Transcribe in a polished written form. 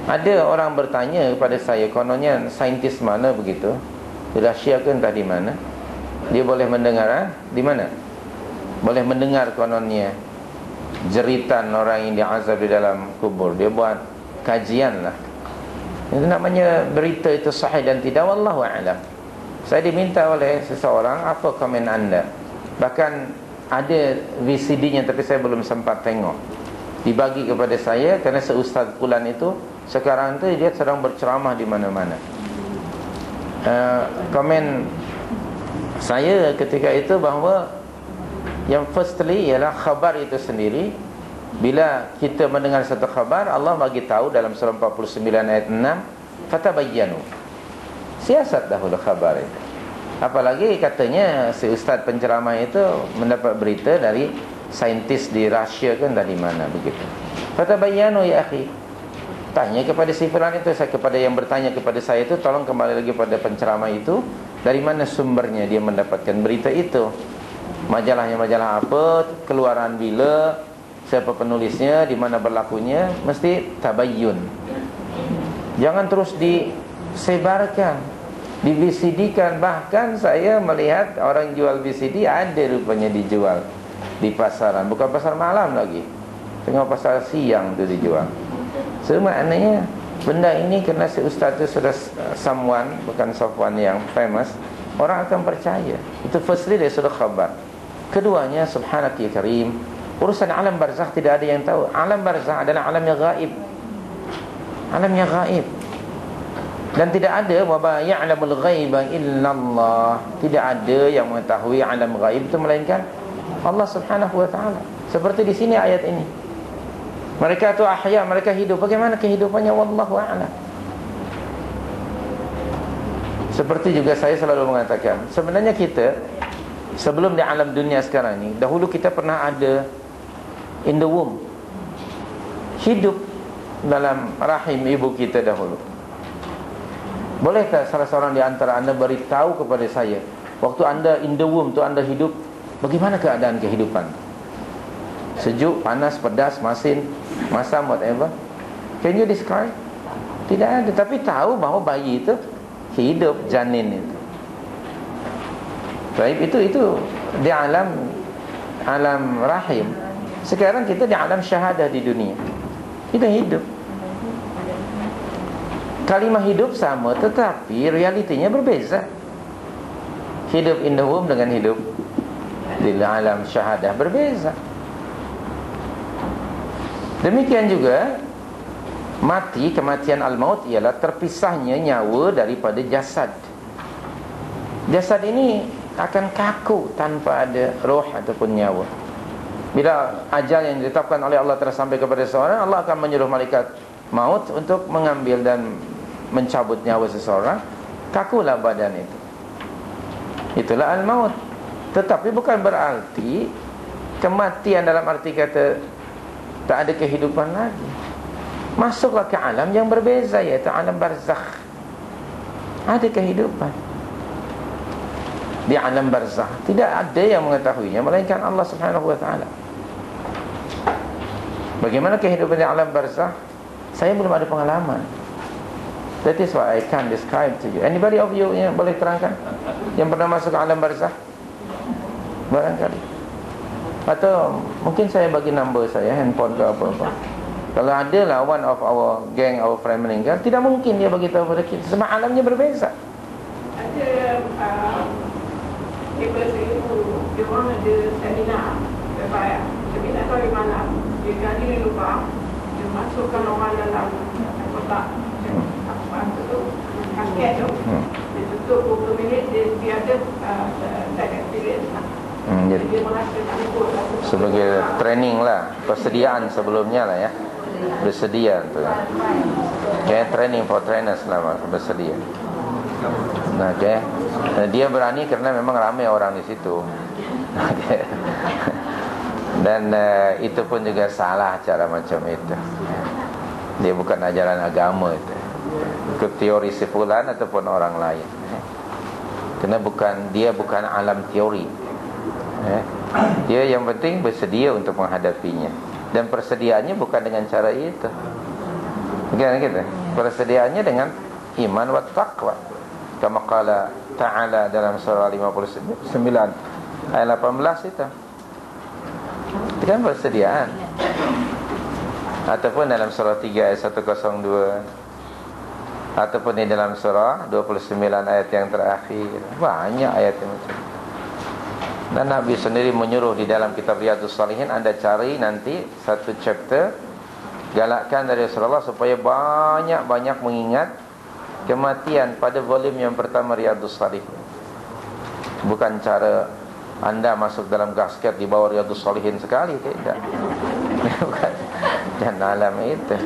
Ada orang bertanya kepada saya, kononnya saintis mana begitu, di Rusia ke entah di mana, dia boleh mendengar di mana? Boleh mendengar kononnya jeritan orang yang diazab di dalam kubur. Dia buat kajian lah. Itu namanya berita itu sahih dan tidak, wallahu a'lam. Saya diminta oleh seseorang, apa komen anda? Bahkan ada VCD-nya tapi saya belum sempat tengok. Dibagi kepada saya kerana seustaz Fulan itu sekarang tu dia sedang berceramah di mana-mana. Komen saya ketika itu bahawa yang firstly ialah khabar itu sendiri. Bila kita mendengar satu khabar, Allah bagi tahu dalam surah 49 ayat 6, fatabayyanu. Siasat dahulu khabar itu. Apalagi katanya si ustaz penceramah itu mendapat berita dari saintis di Rusia kan dari mana begitu. Fatabayyanu ya akhi. Tanya kepada si fulan itu, saya kepada yang bertanya kepada saya itu, tolong kembali lagi pada penceramah itu, dari mana sumbernya dia mendapatkan berita itu. Majalahnya majalah apa, keluaran bila, siapa penulisnya, di mana berlakunya, mesti tabayyun. Jangan terus disebarkan, di VCD-kan. Bahkan saya melihat orang jual VCD ada rupanya dijual di pasaran, bukan pasar malam lagi, tengah pasar siang tu dijual. So maknanya benda ini kerana si ustaz tu sudah someone, bukan someone yang famous, orang akan percaya. Itu firstly dia sudah khabar. Keduanya, subhanaka ya karim, urusan alam barzakh tidak ada yang tahu. Alam barzakh adalah alam yang gaib. Alam yang gaib. Dan tidak ada wa ma ya'lamul ghaiba illallah. Tidak ada yang mengetahui alam gaib itu melainkan Allah Subhanahu wa taala. Seperti di sini ayat ini. Mereka itu ahya, mereka hidup. Bagaimana kehidupannya? Wallahu a'lam. Seperti juga saya selalu mengatakan, sebenarnya kita sebelum di alam dunia sekarang ni, dahulu kita pernah ada in the womb, hidup dalam rahim ibu kita dahulu. Bolehkah salah seorang di antara anda beritahu kepada saya, waktu anda in the womb tu anda hidup, bagaimana keadaan kehidupan? Sejuk, panas, pedas, masin, masam, whatever. Can you describe? Tidak ada. Tapi tahu bahawa bayi itu hidup, janin itu. Baik, itu di alam rahim. Sekarang kita di alam syahadah di dunia. Kita hidup. Kalimah hidup sama, tetapi realitinya berbeza. Hidup in the womb dengan hidup di alam syahadah berbeza. Demikian juga mati, kematian al-maut ialah terpisahnya nyawa daripada jasad. Jasad ini akan kaku tanpa ada roh ataupun nyawa. Bila ajal yang ditetapkan oleh Allah telah sampai kepada seseorang, Allah akan menyuruh malaikat maut untuk mengambil dan mencabut nyawa seseorang. Kakulah badan itu. Itulah al-maut. Tetapi bukan berarti kematian dalam arti kata tak ada kehidupan lagi. Masuklah ke alam yang berbeza, iaitu alam barzakh. Ada kehidupan di alam barzakh. Tidak ada yang mengetahuinya melainkan Allah Subhanahu wa taala. Bagaimana kehidupan di alam barzakh? Saya belum ada pengalaman. That is why I can't describe to you. Anybody of you yang boleh terangkan, yang pernah masuk ke alam barzakh? Barangkali. Atau mungkin saya bagi number saya, handphone ke apa-apa. Kalau ada lah one of our gang, our friend meninggal, tidak mungkin dia bagi tahu pada kita, sebab alamnya berbeza. Ada dia orang ada seminar, seminar hari malam. Dia gali lubang, dia masukkan orang dalam kotak apa tu, kasket tu. Dia tutup 20 minit, dia ada tak experience lah. Jadi sebagai training lah, persediaan sebelumnya lah ya, bersedia tu. Okay, training for trainers lah, bersedia. Nah, okay. Dia berani kerana memang ramai orang di situ. Okay. Dan itu pun juga salah cara macam itu. Dia bukan ajaran agama itu. Ikut teori si fulan ataupun orang lain. Kerana dia bukan alam teori. Dia yang penting bersedia untuk menghadapinya. Dan persediaannya bukan dengan cara itu. Kan gitu. Persediaannya dengan iman wa taqwa. Kama qala ta'ala dalam surah 59 ayat 18 itu. Itu kan persediaan. Ataupun dalam surah 3 ayat 102, ataupun di dalam surah 29 ayat yang terakhir. Banyak ayat yang macam. Dan Nabi sendiri menyuruh di dalam kitab Riyadhus Shalihin, Anda cari nanti satu chapter, galakkan dari Rasulullah supaya banyak-banyak mengingat kematian pada volume yang pertama Riyadhus Shalihin. Bukan cara Anda masuk dalam gasket di bawah Riyadhus Shalihin sekali, tidak. Bukan. Dan alam itu